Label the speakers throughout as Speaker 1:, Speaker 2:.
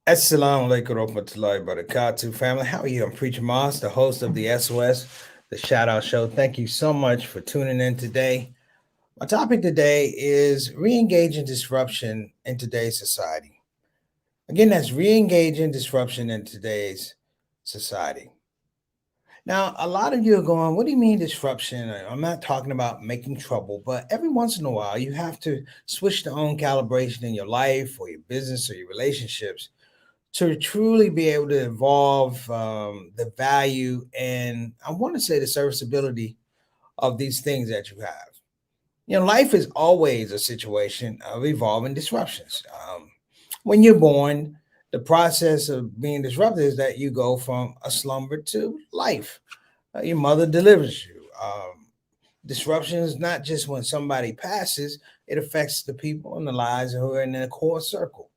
Speaker 1: Assalamu alaikum warahmatullahi wabarakatuh, family. How are you? I'm Preacher Moss, the host of the SOS, the Shout Out Show. Thank you so much for tuning in today. My topic today is re-engaging disruption in today's society. Again, that's re-engaging disruption in today's society. Now, a lot of you are going, what do you mean disruption? I'm not talking about making trouble, but every once in a while, you have to switch the own calibration in your life or your business or your relationships to truly be able to evolve the value and I want to say the serviceability of these things that you have. Life is always a situation of evolving disruptions. When you're born, the process of being disrupted is that you go from a slumber to life. Your mother delivers you. Disruption is not just when somebody passes; it affects the people and the lives who are in the core circle.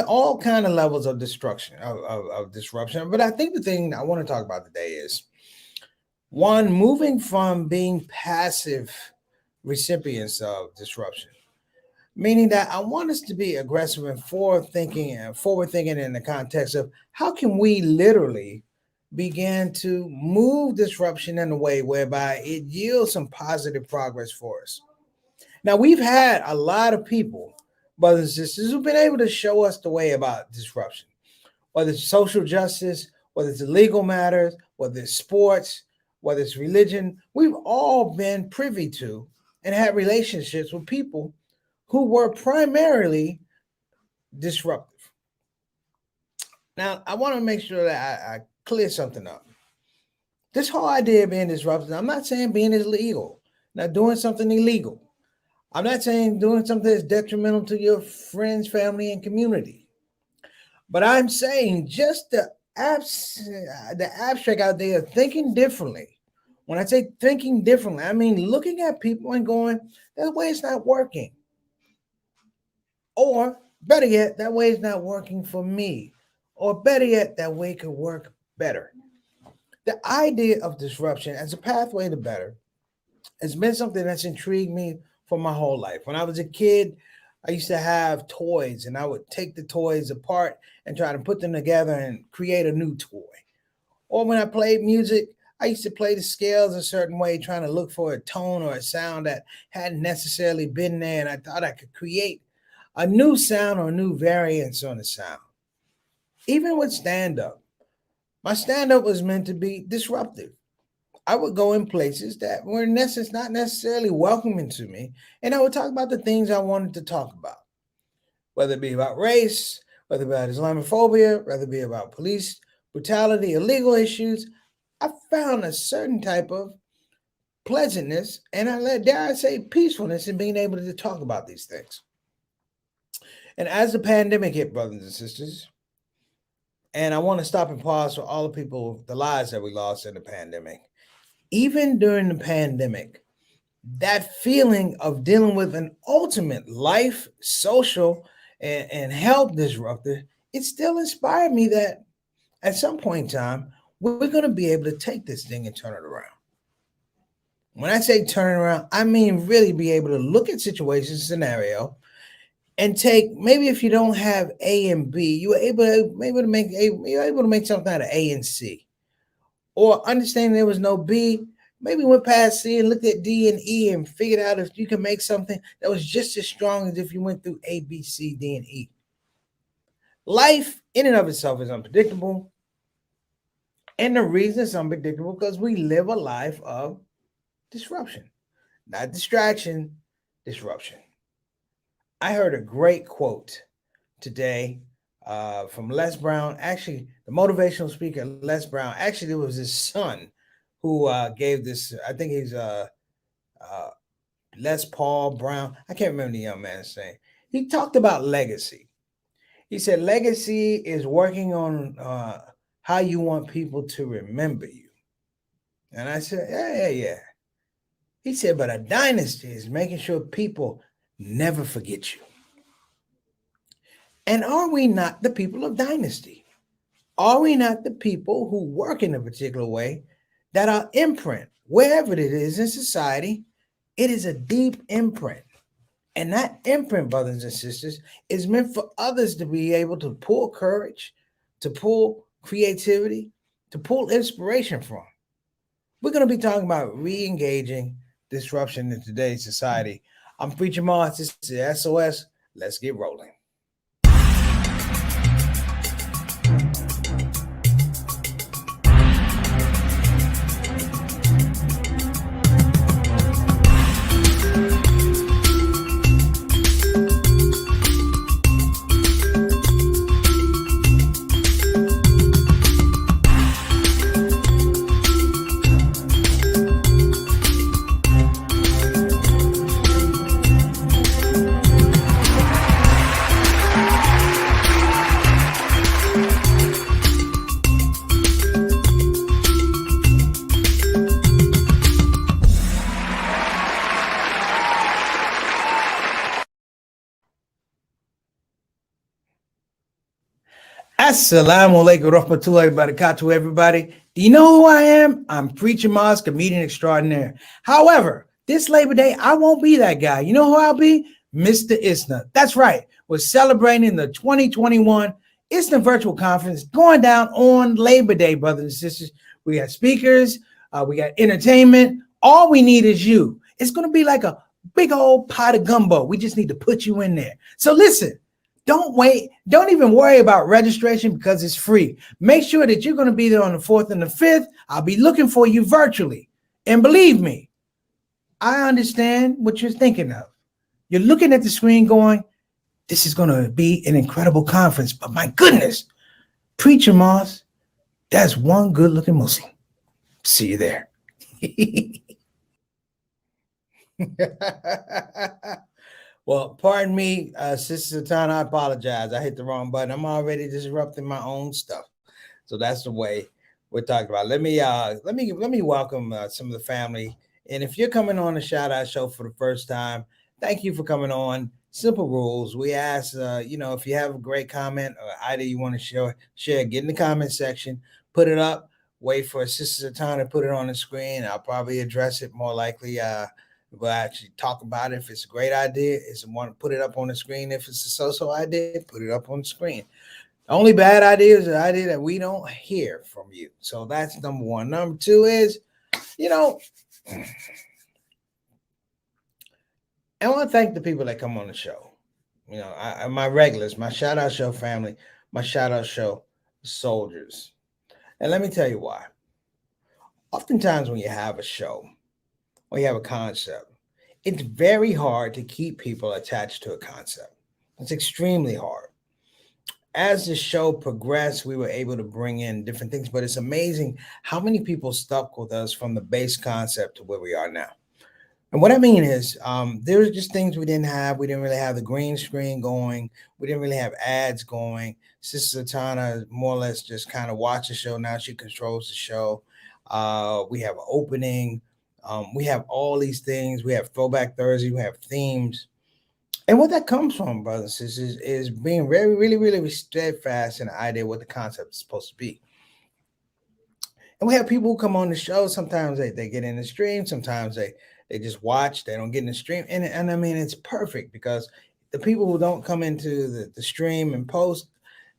Speaker 1: All kind of levels of destruction of disruption. But I think the thing I want to talk about today is one, moving from being passive recipients of disruption, meaning that I want us to be aggressive and forward thinking in the context of how can we literally begin to move disruption in a way whereby it yields some positive progress for us. Now, we've had a lot of people, brothers and sisters, who've been able to show us the way about disruption, whether it's social justice, whether it's legal matters, whether it's sports, whether it's religion. We've all been privy to and had relationships with people who were primarily disruptive. Now, I want to make sure that I clear something up. This whole idea of being disruptive, I'm not saying being illegal, not doing something illegal. I'm not saying doing something that's detrimental to your friends, family, and community. But I'm saying just the abstract idea of thinking differently. When I say thinking differently, I mean looking at people and going, that way it's not working. Or better yet, that way is not working for me. Or better yet, that way could work better. The idea of disruption as a pathway to better has been something that's intrigued me for my whole life. When I was a kid, I used to have toys and I would take the toys apart and try to put them together and create a new toy. Or when I played music, I used to play the scales a certain way, trying to look for a tone or a sound that hadn't necessarily been there. And I thought I could create a new sound or a new variance on the sound. Even with stand up, my stand up was meant to be disruptive. I would go in places that were not necessarily welcoming to me, and I would talk about the things I wanted to talk about, whether it be about race, whether it be about Islamophobia, whether it be about police brutality, illegal issues. I found a certain type of pleasantness and dare I say peacefulness in being able to talk about these things. And as the pandemic hit, brothers and sisters, and I want to stop and pause for all the people, the lives that we lost in the pandemic. Even during the pandemic, that feeling of dealing with an ultimate life, social, and health disruptor, it still inspired me that at some point in time, we're going to be able to take this thing and turn it around. When I say turn it around, I mean really be able to look at situations, scenario, and take maybe if you don't have A and B, you're able to make something out of A and C, or understanding there was no B. Maybe went past C and looked at D and E and figured out if you can make something that was just as strong as if you went through A, B, C, D, and E. Life in and of itself is unpredictable. And the reason it's unpredictable because we live a life of disruption, not distraction, disruption. I heard a great quote today from Les Brown. Actually, the motivational speaker, Les Brown, actually, it was his son who gave this. I think he's uh, Les Paul Brown. I can't remember the young man's name. He talked about legacy. He said, legacy is working on how you want people to remember you. And I said, yeah. He said, but a dynasty is making sure people never forget you. And are we not the people of dynasty? Are we not the people who work in a particular way that our imprint, wherever it is in society, it is a deep imprint. And that imprint, brothers and sisters, is meant for others to be able to pull courage, to pull creativity, to pull inspiration from. We're going to be talking about re-engaging disruption in today's society. I'm Preacher Mars. This is SOS. Let's get rolling. Assalamu alaikum rahmatullahi barakatuh, everybody. Do you know who I am? I'm Preacher Mars, comedian extraordinaire. However, this Labor Day, I won't be that guy. You know who I'll be? Mr. Isna. That's right. We're celebrating the 2021 Isna Virtual Conference going down on Labor Day, brothers and sisters. We got speakers, we got entertainment. All we need is you. It's going to be like a big old pot of gumbo. We just need to put you in there. So listen. Don't wait. Don't even worry about registration because it's free. Make sure that you're going to be there on the 4th and the 5th. I'll be looking for you virtually. And believe me, I understand what you're thinking of. You're looking at the screen going, this is going to be an incredible conference. But my goodness, Preacher Mars, that's one good-looking Muslim. See you there. Well, pardon me, Sister Satana, I apologize. I hit the wrong button. I'm already disrupting my own stuff. So that's the way we're talking about. Let me welcome some of the family. And if you're coming on the Shout Out Show for the first time, thank you for coming on. Simple rules. We ask, if you have a great comment or idea you want to share, get in the comment section, put it up, wait for Sister Satana to put it on the screen. I'll probably address it more likely. We'll actually talk about it. If it's a great idea, it's want to put it up on the screen. If it's a so-so idea, put it up on the screen. The only bad idea is the idea that we don't hear from you. So that's number one. Number two is, I want to thank the people that come on the show. My regulars, my Shout Out Show family, my Shout Out Show soldiers. And let me tell you why. Oftentimes when you have a show, or you have a concept, it's very hard to keep people attached to a concept. It's extremely hard. As the show progressed, we were able to bring in different things, but it's amazing how many people stuck with us from the base concept to where we are now. And what I mean is, there were just things we didn't have. We didn't really have the green screen going. We didn't really have ads going. Sister Satana more or less just kind of watched the show. Now she controls the show. We have an opening. We have all these things. We have Throwback Thursday. We have themes. And what that comes from, brothers and sisters, is being very, really, really steadfast in the idea of what the concept is supposed to be. And we have people who come on the show. Sometimes they get in the stream. Sometimes they just watch. They don't get in the stream. And I mean, it's perfect because the people who don't come into the stream and post,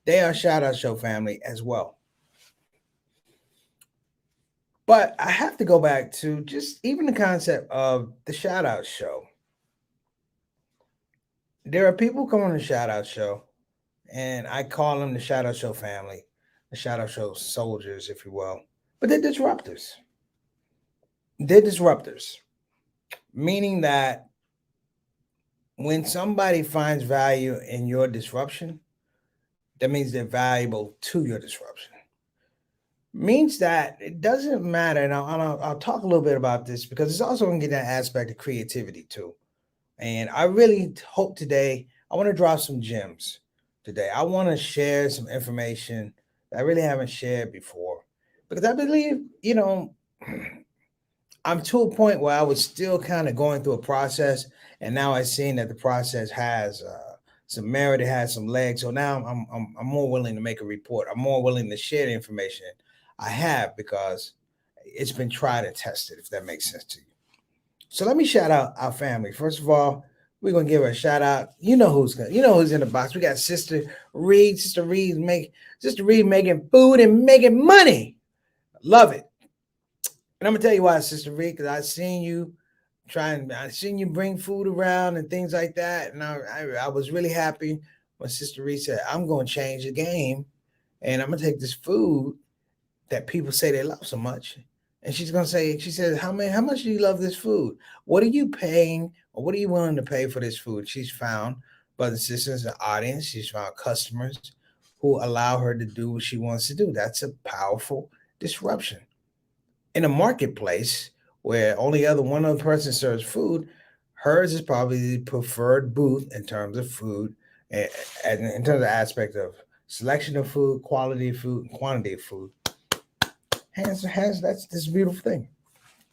Speaker 1: they are Shout Out Show family as well. But I have to go back to just even the concept of the Shout Out Show. There are people who come on the Shout Out Show, and I call them the Shout Out Show family, the Shout Out Show soldiers, if you will. But they're disruptors. They're disruptors, meaning that when somebody finds value in your disruption, that means they're valuable to your disruption. Means that it doesn't matter, and I'll talk a little bit about this because it's also going to get that aspect of creativity too. And I really hope today, I want to drop some gems today. I want to share some information that I really haven't shared before because I believe, I'm to a point where I was still kind of going through a process, and now I've seen that the process has some merit, it has some legs. So now I'm more willing to make a report. I'm more willing to share the information I have because it's been tried and tested, if that makes sense to you. So let me shout out our family. First of all, We're gonna give her a shout out. You know who's in the box. We got Sister Reed. Sister Reed making food and making money. Love it. And I'm gonna tell you why, Sister Reed, because I seen you bring food around and things like that. And I was really happy when Sister Reed said, I'm gonna change the game and I'm gonna take this food that people say they love so much. And she says, how much do you love this food? What are you paying or what are you willing to pay for this food? She's found brothers and sisters, an audience, she's found customers who allow her to do what she wants to do. That's a powerful disruption. In a marketplace where only other one other person serves food, hers is probably the preferred booth in terms of food and in terms of aspect of selection of food, quality of food, and quantity of food. Has that's this beautiful thing.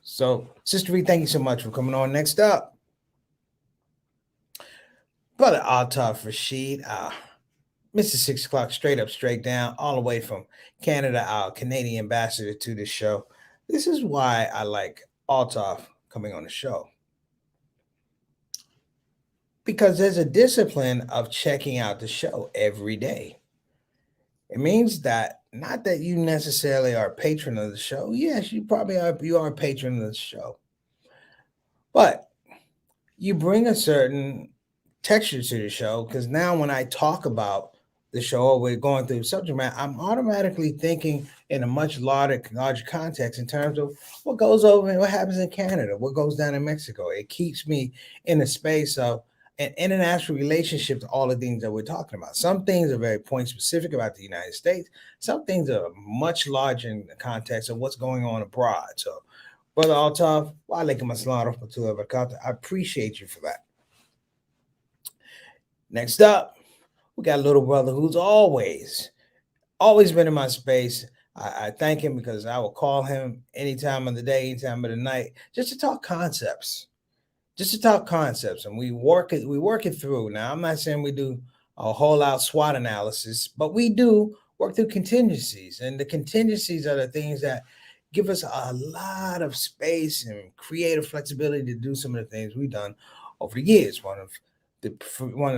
Speaker 1: So, Sister Reed, thank you so much for coming on. Next up, Brother Altaf Rashid, Mr. 6 o'clock, straight up, straight down, all the way from Canada, our Canadian ambassador to this show. This is why I like Altaf coming on the show. Because there's a discipline of checking out the show every day. It means that not that you necessarily are a patron of the show. Yes, you probably are. You are a patron of the show, but you bring a certain texture to the show because now when I talk about the show or we're going through subject matter, I'm automatically thinking in a much larger context in terms of what goes over and what happens in Canada, what goes down in Mexico. It keeps me in a space of an international relationship to all the things that we're talking about. Some things are very point specific about the United States. Some things are much larger in the context of what's going on abroad. So, Brother Altaf, wa alaikum assalam wa rahmatullahi wa barakatuh. I appreciate you for that. Next up, we got a little brother who's always been in my space. I thank him because I will call him any time of the day, any time of the night, just to talk concepts. And we work it through. Now, I'm not saying we do a whole out SWOT analysis, but we do work through contingencies. And the contingencies are the things that give us a lot of space and creative flexibility to do some of the things we've done over the years. One of the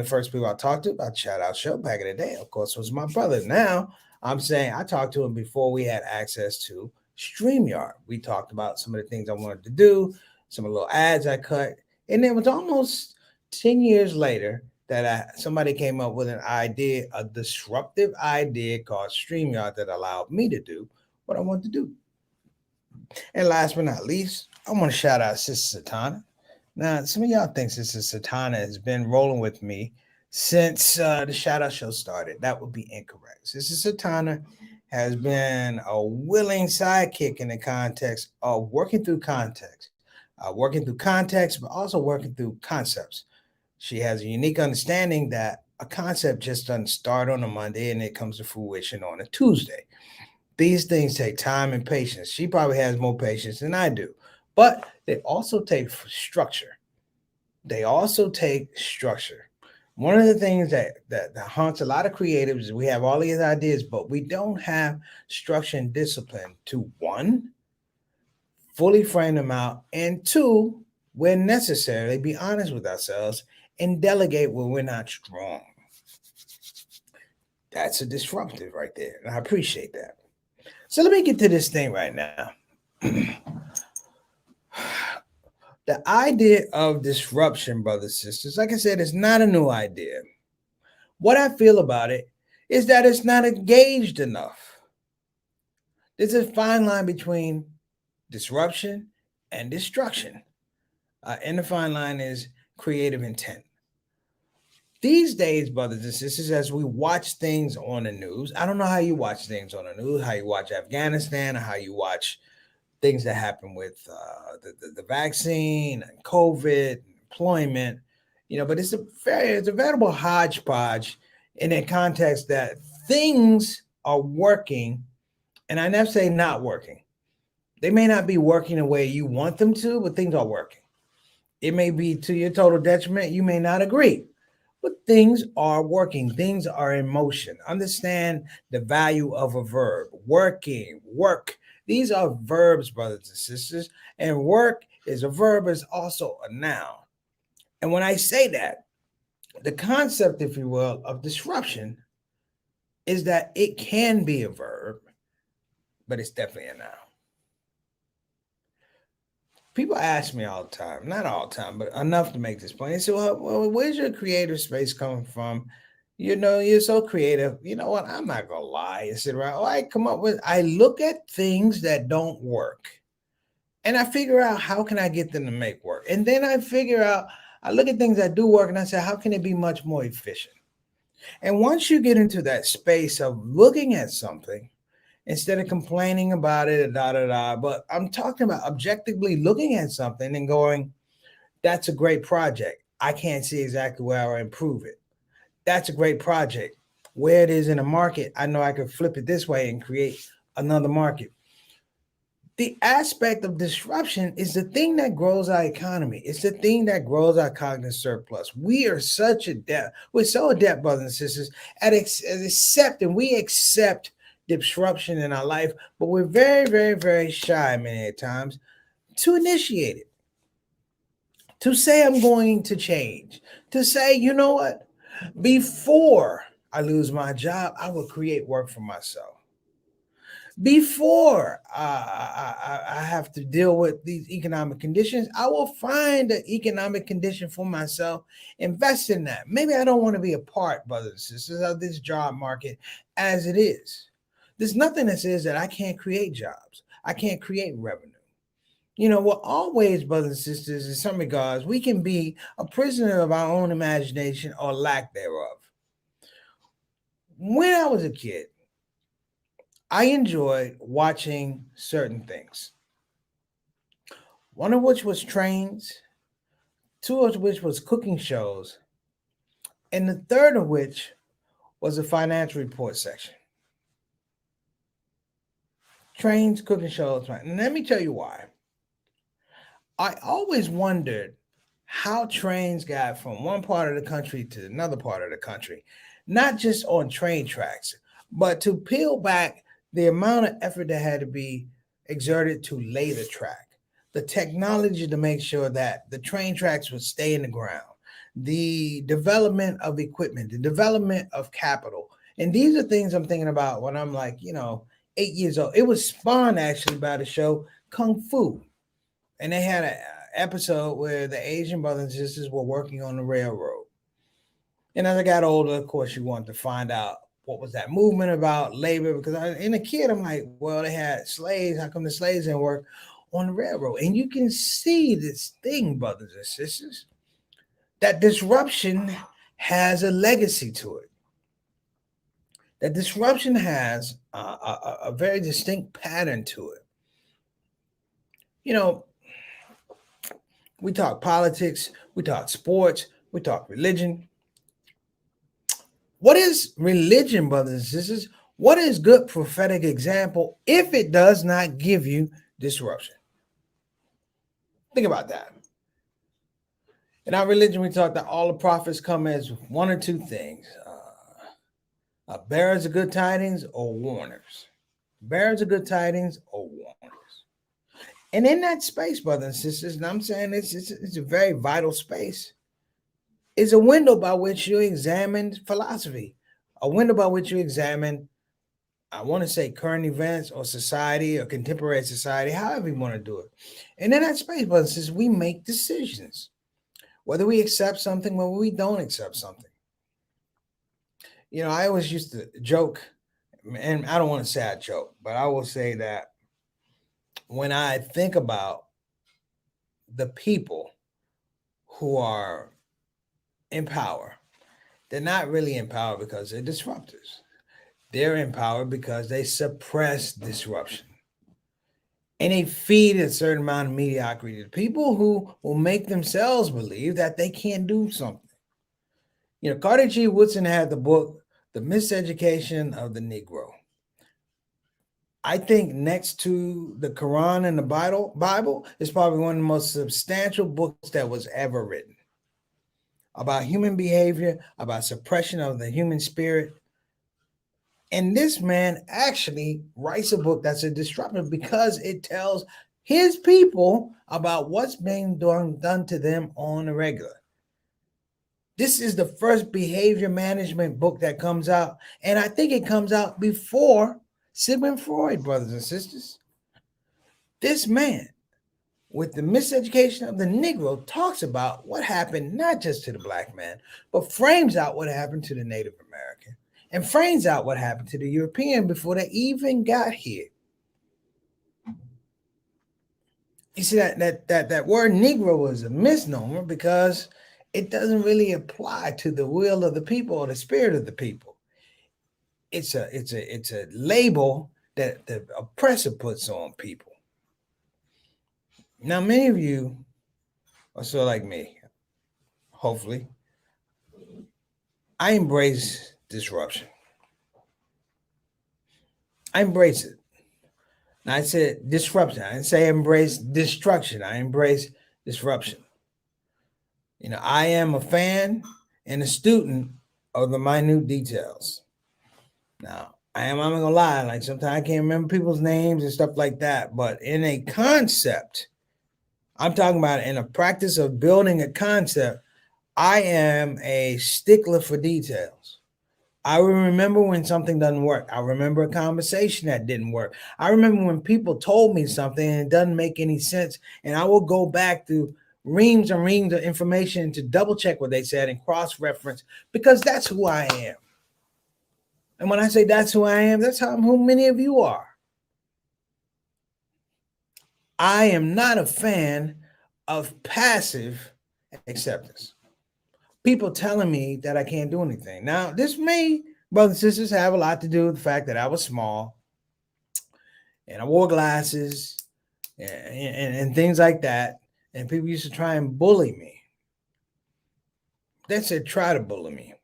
Speaker 1: first people I talked to about ShOUT Show back in the day, of course, was my brother. Now, I'm saying I talked to him before we had access to StreamYard. We talked about some of the things I wanted to do, some of the little ads I cut. And it was almost 10 years later that somebody came up with an idea, a disruptive idea called StreamYard that allowed me to do what I wanted to do. And last but not least, I want to shout out Sister Satana. Now, some of y'all think Sister Satana has been rolling with me since the ShOUT Show started. That would be incorrect. Sister Satana has been a willing sidekick in the context of working through context, but also working through concepts. She has a unique understanding that a concept just doesn't start on a Monday and it comes to fruition on a Tuesday. These things take time and patience. She probably has more patience than I do, but they also take structure. One of the things that haunts a lot of creatives is we have all these ideas, but we don't have structure and discipline to one, fully frame them out, and two, when necessary, be honest with ourselves and delegate when we're not strong. That's a disruptive right there, and I appreciate that. So let me get to this thing right now. The idea of disruption, brothers and sisters, like I said, it's not a new idea. What I feel about it is that it's not engaged enough. There's a fine line between disruption and destruction. And the fine line is creative intent. These days, brothers and sisters, as we watch things on the news, I don't know how you watch things on the news, how you watch Afghanistan, or how you watch things that happen with the vaccine and COVID, employment, but it's a veritable hodgepodge in the context that things are working, and I never say not working. They may not be working the way you want them to, but things are working. It may be to your total detriment. You may not agree, but things are working. Things are in motion. Understand the value of a verb. Working, work. These are verbs, brothers and sisters, and work is a verb, is also a noun. And when I say that, the concept, if you will, of disruption is that it can be a verb, but it's definitely a noun. People ask me all the time, not all the time, but enough to make this point. They say, well, where's your creative space coming from? You know, you're so creative. You know what? I'm not going to lie and sit around. Oh, I look at things that don't work and I figure out how can I get them to make work. And then I look at things that do work and I say, how can it be much more efficient? And once you get into that space of looking at something, instead of complaining about it, but I'm talking about objectively looking at something and going, that's a great project. I can't see exactly where I'll improve it. That's a great project. Where it is in the market, I know I could flip it this way and create another market. The aspect of disruption is the thing that grows our economy. It's the thing that grows our cognitive surplus. We're so adept, brothers and sisters, at accepting. We accept disruption in our life, but we're very, very, very shy many times to initiate it. To say I'm going to change. To say, you know what? Before I lose my job, I will create work for myself. Before I have to deal with these economic conditions, I will find an economic condition for myself, invest in that. Maybe I don't want to be a part, brothers and sisters, of this job market as it is. There's nothing that says that I can't create jobs. I can't create revenue. You know, we're always, brothers and sisters, in some regards, we can be a prisoner of our own imagination or lack thereof. When I was a kid, I enjoyed watching certain things. One of which was trains, two of which was cooking shows, and the third of which was a financial report section. Trains, cooking shows, and let me tell you why. I always wondered how trains got from one part of the country to another part of the country, not just on train tracks, but to peel back the amount of effort that had to be exerted to lay the track, the technology to make sure that the train tracks would stay in the ground, the development of equipment, the development of capital. And these are things I'm thinking about when I'm like, 8 years old. It was spawned actually by the show Kung Fu. And they had an episode where the Asian brothers and sisters were working on the railroad. And as I got older, of course, you want to find out what was that movement about, labor, because in a kid, I'm like, well, they had slaves. How come the slaves didn't work on the railroad? And you can see this thing, brothers and sisters, that disruption has a legacy to it. That disruption has a very distinct pattern to it. You know, we talk politics, we talk sports, we talk religion. What is religion, brothers and sisters? What is good prophetic example if it does not give you disruption? Think about that. In our religion, we talk that all the prophets come as one or two things: bearers of good tidings or warners. Bearers of good tidings or warners. And in that space, brothers and sisters, and I'm saying it's a very vital space, is a window by which you examine philosophy, a window by which you examine, I want to say, current events or society or contemporary society, however you want to do it. And in that space, brothers and sisters, we make decisions, whether we accept something, whether we don't accept something. I always used to joke, and I don't want to say I joke, but I will say that when I think about the people who are in power, they're not really in power because they're disruptors. They're in power because they suppress disruption. And they feed a certain amount of mediocrity to people who will make themselves believe that they can't do something. Carter G. Woodson had the book, The Miseducation of the Negro. I think next to the Quran and the Bible is probably one of the most substantial books that was ever written about human behavior, about suppression of the human spirit. And this man actually writes a book that's a disruptor because it tells his people about what's being done to them on a regular. This is the first behavior management book that comes out. And I think it comes out before Sigmund Freud, brothers and sisters. This man, with the miseducation of the Negro, talks about what happened not just to the black man, but frames out what happened to the Native American and frames out what happened to the European before they even got here. You see that word Negro is a misnomer because it doesn't really apply to the will of the people or the spirit of the people. It's a label that the oppressor puts on people. Now, many of you are so like me. Hopefully, I embrace disruption. I embrace it. Now, I said disruption. I didn't say embrace destruction. I embrace disruption. You know, I am a fan and a student of the minute details. Now, I'm not gonna lie, like sometimes I can't remember people's names and stuff like that, but in a concept, I'm talking about in a practice of building a concept, I am a stickler for details. I remember when something doesn't work. I remember a conversation that didn't work. I remember when people told me something and it doesn't make any sense. And I will go back through reams and reams of information to double check what they said and cross reference because that's who I am. And when I say that's who I am, that's who many of you are. I am not a fan of passive acceptance. People telling me that I can't do anything. Now, this may, brothers and sisters, have a lot to do with the fact that I was small and I wore glasses and things like that. And people used to try and bully me. They said, try to bully me.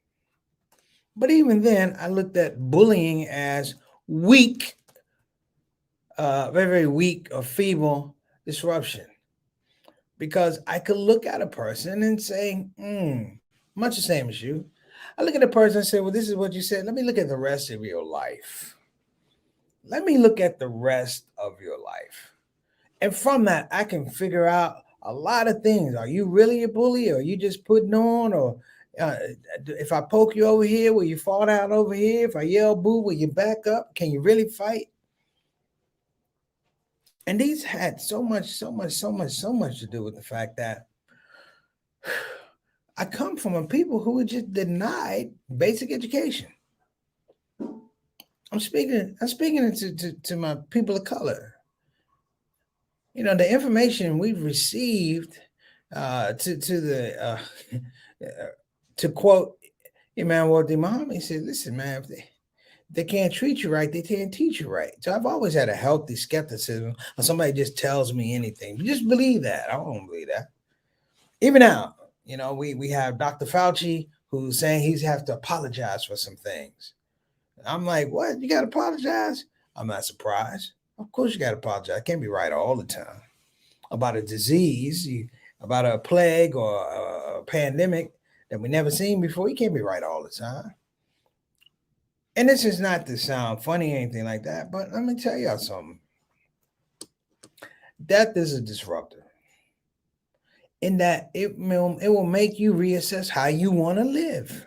Speaker 1: But even then, I looked at bullying as weak, very, very weak or feeble disruption. Because I could look at a person and say, much the same as you. I look at a person and say, well, this is what you said. Let me look at the rest of your life. Let me look at the rest of your life. And from that, I can figure out a lot of things. Are you really a bully? Or are you just putting on? Or if I poke you over here, will you fall down over here? If I yell boo, will you back up? Can you really fight? And these had so much to do with the fact that I come from a people who were just denied basic education. I'm speaking to my people of color. You know, the information we've received to quote Imam Wadi Muhammad, he said, listen, man, if they can't treat you right, they can't teach you right. So I've always had a healthy skepticism when somebody just tells me anything. Just believe that. I don't believe that. Even now, you know, we have Dr. Fauci who's saying he's have to apologize for some things. I'm like, what? You got to apologize? I'm not surprised. Of course you got to apologize. I can't be right all the time about a disease, about a plague or a pandemic that we never seen before. You can't be right all the time. And this is not to sound funny or anything like that, but let me tell y'all something. Death is a disruptor in that it will make you reassess how you want to live.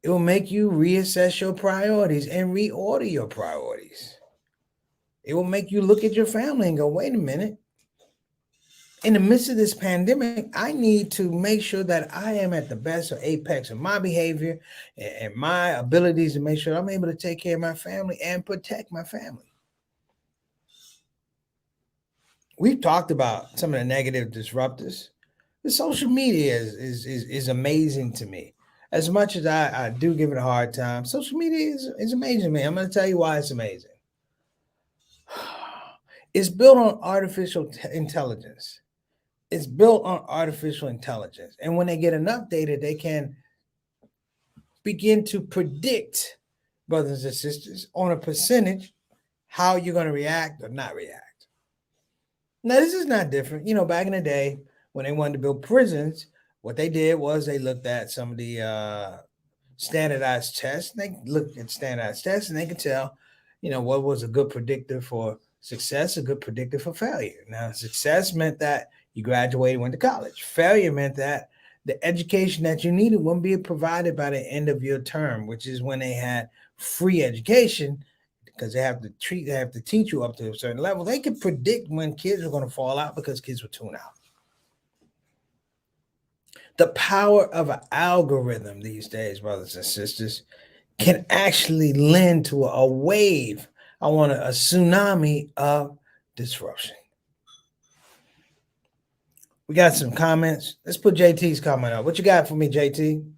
Speaker 1: It will make you reassess your priorities and reorder your priorities. It will make you look at your family and go, wait a minute. In the midst of this pandemic, I need to make sure that I am at the best or apex of my behavior and my abilities to make sure I'm able to take care of my family and protect my family. We've talked about some of the negative disruptors. The social media is amazing to me. As much as I do give it a hard time, social media is amazing to me. I'm going to tell you why it's amazing. It's built on artificial intelligence. It's built on artificial intelligence. And when they get enough data, they can begin to predict, brothers and sisters, on a percentage, how you're going to react or not react. Now, this is not different. You know, back in the day, when they wanted to build prisons, what they did was they looked at some of the standardized tests. They looked at standardized tests and they could tell, you know, what was a good predictor for success, a good predictor for failure. Now, success meant that you graduated, went to college. Failure meant that The education that you needed wouldn't be provided by the end of your term, which is when they had free education, because they have to teach you up to a certain level. They could predict when kids were going to fall out because kids would tune out. The power of an algorithm these days, brothers and sisters, can actually lend to a wave. I want a tsunami of disruption. We got some comments. Let's put JT's comment up. What you got for me, JT?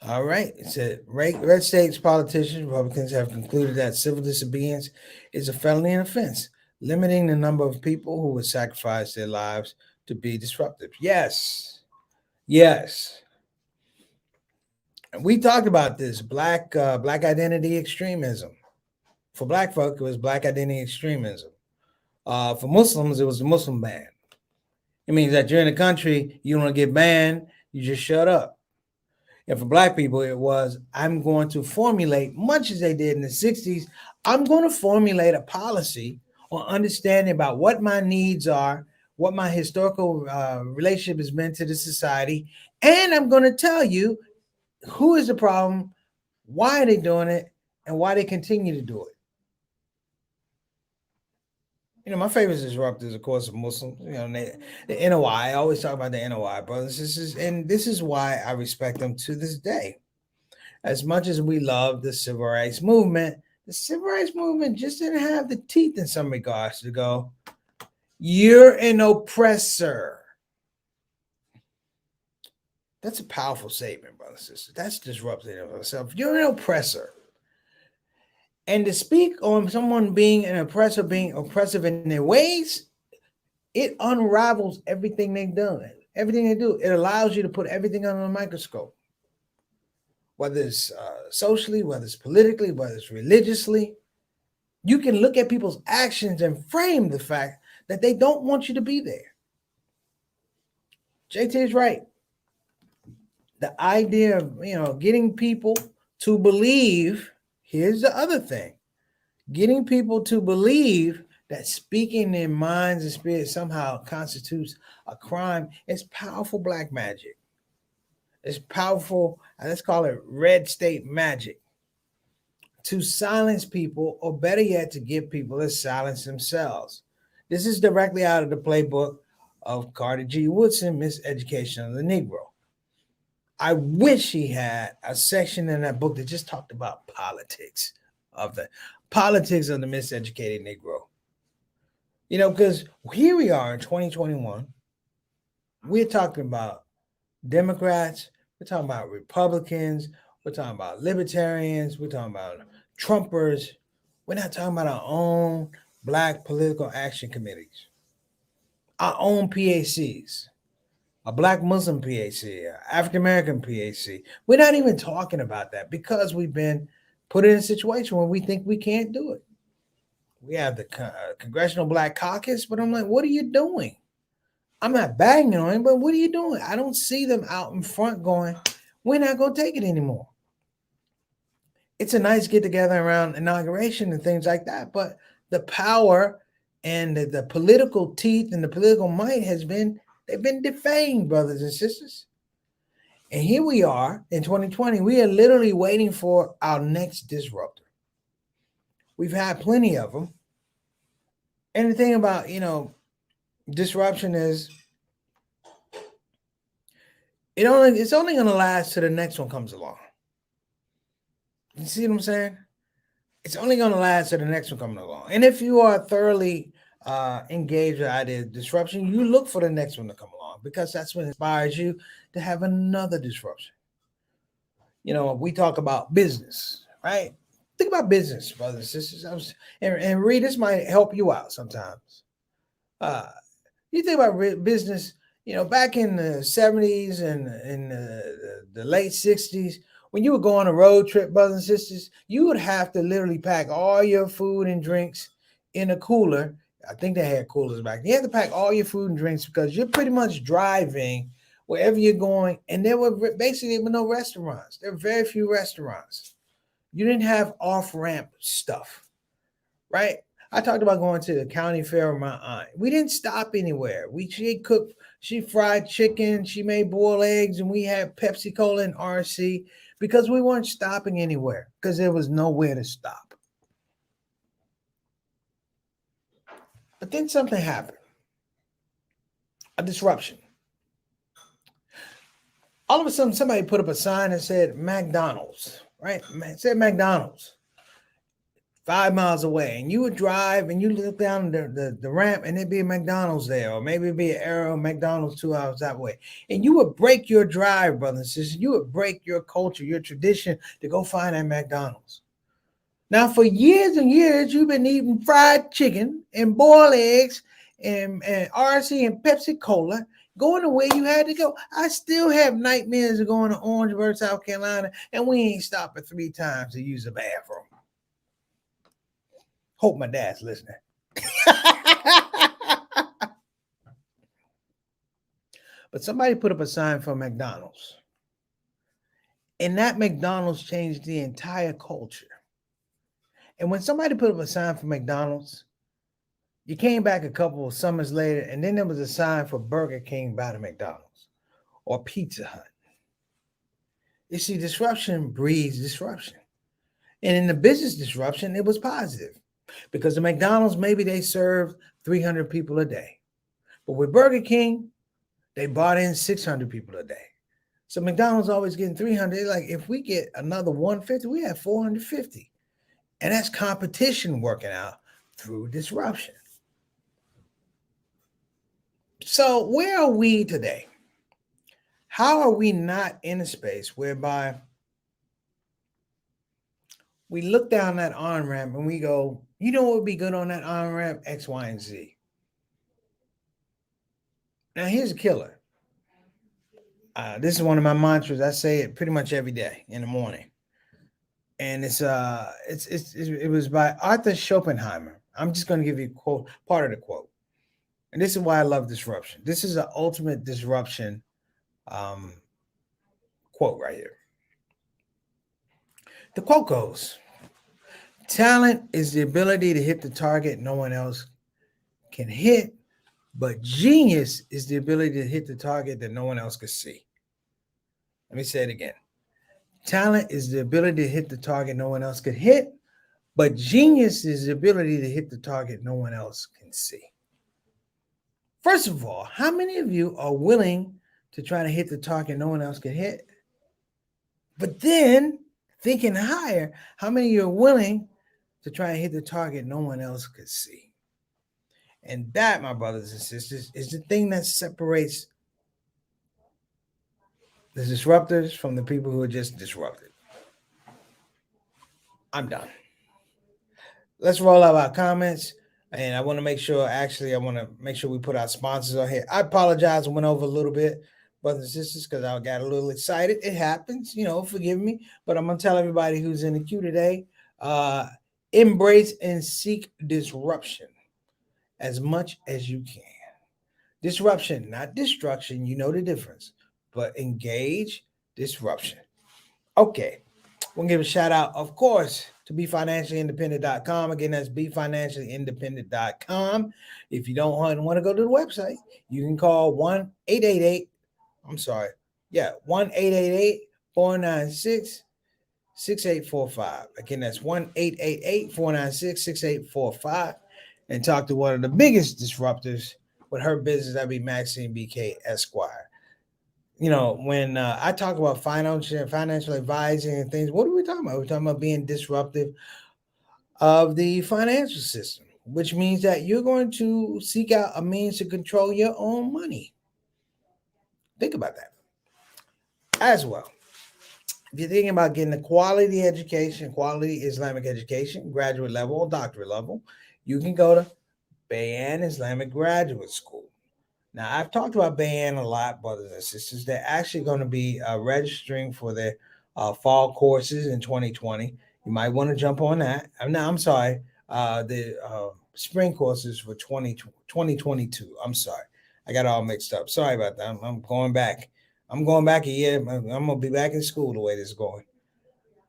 Speaker 1: All right. It said red states politicians, Republicans have concluded that civil disobedience is a felony and offense, limiting the number of people who would sacrifice their lives to be disruptive. Yes. Yes. And we talked about this black identity extremism. For black folk, it was black identity extremism. For Muslims, it was the Muslim ban. It means that you're in the country, you don't want to get banned, you just shut up. And for black people, it was, I'm going to formulate, much as they did in the 60s, I'm going to formulate a policy on understanding about what my needs are, what my historical relationship has been to the society, and I'm going to tell you who is the problem, why are they doing it, and why they continue to do it. You know, my favorite disruptors, of course, are Muslims. You know, the NOI. I always talk about the NOI brothers. This is why I respect them to this day. As much as we love the civil rights movement, the civil rights movement just didn't have the teeth in some regards to go, you're an oppressor. That's a powerful statement, brothers and sisters. That's disruptive of itself. You're an oppressor. And to speak on someone being an oppressor, being oppressive in their ways, it unravels everything they've done, everything they do. It allows you to put everything under a microscope, whether it's socially, whether it's politically, whether it's religiously. You can look at people's actions and frame the fact that they don't want you to be there. JT is right. The idea of, getting people to believe. Here's the other thing. Getting people to believe that speaking their minds and spirits somehow constitutes a crime is powerful black magic. It's powerful, let's call it red state magic, to silence people, or better yet, to get people to silence themselves. This is directly out of the playbook of Carter G. Woodson, Miseducation of the Negro. I wish he had a section in that book that just talked about politics of the miseducated Negro. Because here we are in 2021. We're talking about Democrats. We're talking about Republicans. We're talking about libertarians. We're talking about Trumpers. We're not talking about our own Black political action committees, our own PACs. A Black Muslim PAC, African American PAC. We're not even talking about that because we've been put in a situation where we think we can't do it. We have the Congressional Black Caucus, but I'm like, what are you doing? I'm not banging on him, but what are you doing? I don't see them out in front going, we're not going to take it anymore. It's a nice get together around inauguration and things like that, but the power and the political teeth and the political might they've been defamed, brothers and sisters. And here we are in 2020. We are literally waiting for our next disruptor. We've had plenty of them. And the thing about, disruption is it's only going to last till the next one comes along. You see what I'm saying? It's only going to last till the next one comes along. And if you are thoroughly engaged with the idea of disruption, you look for the next one to come along because that's what inspires you to have another disruption. We talk about business, right? Think about business, brothers and sisters. And Reed, this might help you out sometimes. You think about business, back in the 70s and in the late 60s, when you would go on a road trip, brothers and sisters, you would have to literally pack all your food and drinks in a cooler. I think they had coolers back then. You had to pack all your food and drinks because you're pretty much driving wherever you're going. And there were no restaurants. There were very few restaurants. You didn't have off-ramp stuff, right? I talked about going to the county fair with my aunt. We didn't stop anywhere. She cooked, she fried chicken, she made boiled eggs, and we had Pepsi Cola and RC because we weren't stopping anywhere because there was nowhere to stop. But then something happened, a disruption. All of a sudden, somebody put up a sign that said McDonald's, right? It said McDonald's 5 miles away. And you would drive and you look down the ramp and there'd be a McDonald's there, or maybe it'd be an Arrow McDonald's 2 hours that way. And you would break your drive, brothers and sisters. You would break your culture, your tradition to go find that McDonald's. Now, for years and years, you've been eating fried chicken and boiled eggs and RC and Pepsi Cola, going the way you had to go. I still have nightmares of going to Orangeburg, South Carolina, and we ain't stopping 3 times to use the bathroom. Hope my dad's listening. But somebody put up a sign for McDonald's, and that McDonald's changed the entire culture. And when somebody put up a sign for McDonald's, you came back a couple of summers later, and then there was a sign for Burger King by the McDonald's or Pizza Hut. You see, disruption breeds disruption. And in the business disruption, it was positive because the McDonald's, maybe they served 300 people a day. But with Burger King, they brought in 600 people a day. So McDonald's always getting 300. Like, if we get another 150, we have 450. And that's competition working out through disruption. So where are we today? How are we not in a space whereby we look down that on-ramp and we go, you know what would be good on that on-ramp? X, Y, and Z. Now, here's a killer. This is one of my mantras. I say it pretty much every day in the morning. And it was by Arthur Schopenhauer. I'm just going to give you a quote, part of the quote. And this is why I love disruption. This is an ultimate disruption quote right here. The quote goes, talent is the ability to hit the target no one else can hit, but genius is the ability to hit the target that no one else can see. Let me say it again. Talent is the ability to hit the target no one else could hit, but genius is the ability to hit the target no one else can see. First of all, how many of you are willing to try to hit the target no one else can hit? But then, thinking higher, how many of you are willing to try and hit the target no one else could see? And that, my brothers and sisters, is the thing that separates the disruptors from the people who are just disrupted. I'm done. Let's roll out our comments. And I want to make sure, we put our sponsors on here. I apologize, I went over a little bit, brothers and sisters, because I got a little excited. It happens, forgive me. But I'm going to tell everybody who's in the queue today, embrace and seek disruption as much as you can. Disruption, not destruction. You know the difference. But engage disruption. Okay. We'll give a shout out, of course, to BeFinanciallyIndependent.com. Again, that's BeFinanciallyIndependent.com. If you don't want to go to the website, you can call 1-888-496-6845. Again, that's 1-888-496-6845. And talk to one of the biggest disruptors with her business, that'd be Maxine BK Esquire. When I talk about financial advising and things, what are we talking about? We're talking about being disruptive of the financial system, which means that you're going to seek out a means to control your own money. Think about that as well. If you're thinking about getting a quality education, quality Islamic education, graduate level or doctorate level, you can go to Bayan Islamic Graduate School. Now, I've talked about Bayan a lot, brothers and sisters. They're actually going to be registering for their fall courses in 2020. You might want to jump on that. I'm sorry. The spring courses for 2022. I'm sorry. I got all mixed up. Sorry about that. I'm going back. I'm going back a year. I'm going to be back in school the way this is going.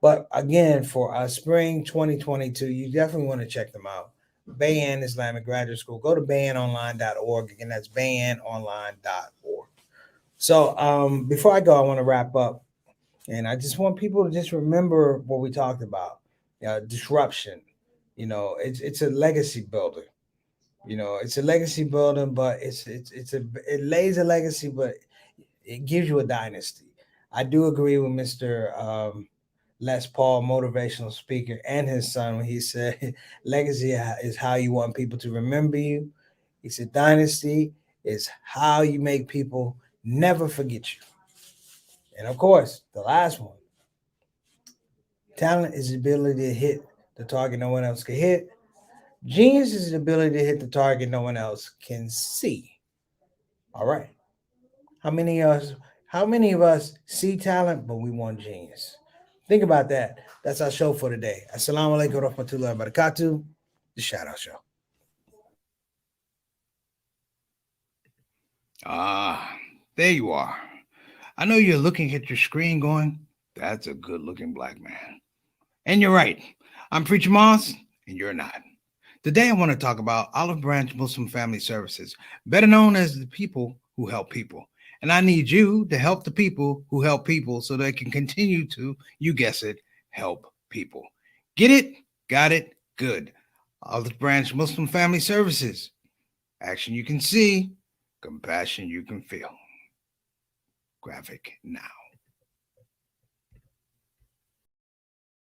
Speaker 1: But again, for spring 2022, you definitely want to check them out. Bayan Islamic Graduate School. Go to bayanonline.org. Again, that's bayanonline.org. So before I go, I want to wrap up. And I just want people to just remember what we talked about. Disruption. It's a legacy builder. It's a legacy building, but it lays a legacy, but it gives you a dynasty. I do agree with Mr. Les Paul, motivational speaker, and his son when he said legacy is how you want people to remember you. He said dynasty is how you make people never forget you. And of course, the last one, talent is the ability to hit the target no one else can hit. Genius is the ability to hit the target no one else can see. All right. How many of us see talent, but we want genius? Think about that. That's our show for today. Assalamu alaikum warahmatullahi wabarakatuh. The Shout Out Show.
Speaker 2: There you are. I know you're looking at your screen going, that's a good looking black man. And you're right. I'm Preacher Moss, and you're not. Today I want to talk about Olive Branch Muslim Family Services, better known as the people who help people. And I need you to help the people who help people so they can continue to, you guess it, help people. Get it? Got it? Good. Olive Branch Muslim Family Services. Action you can see, compassion you can feel. Graphic now.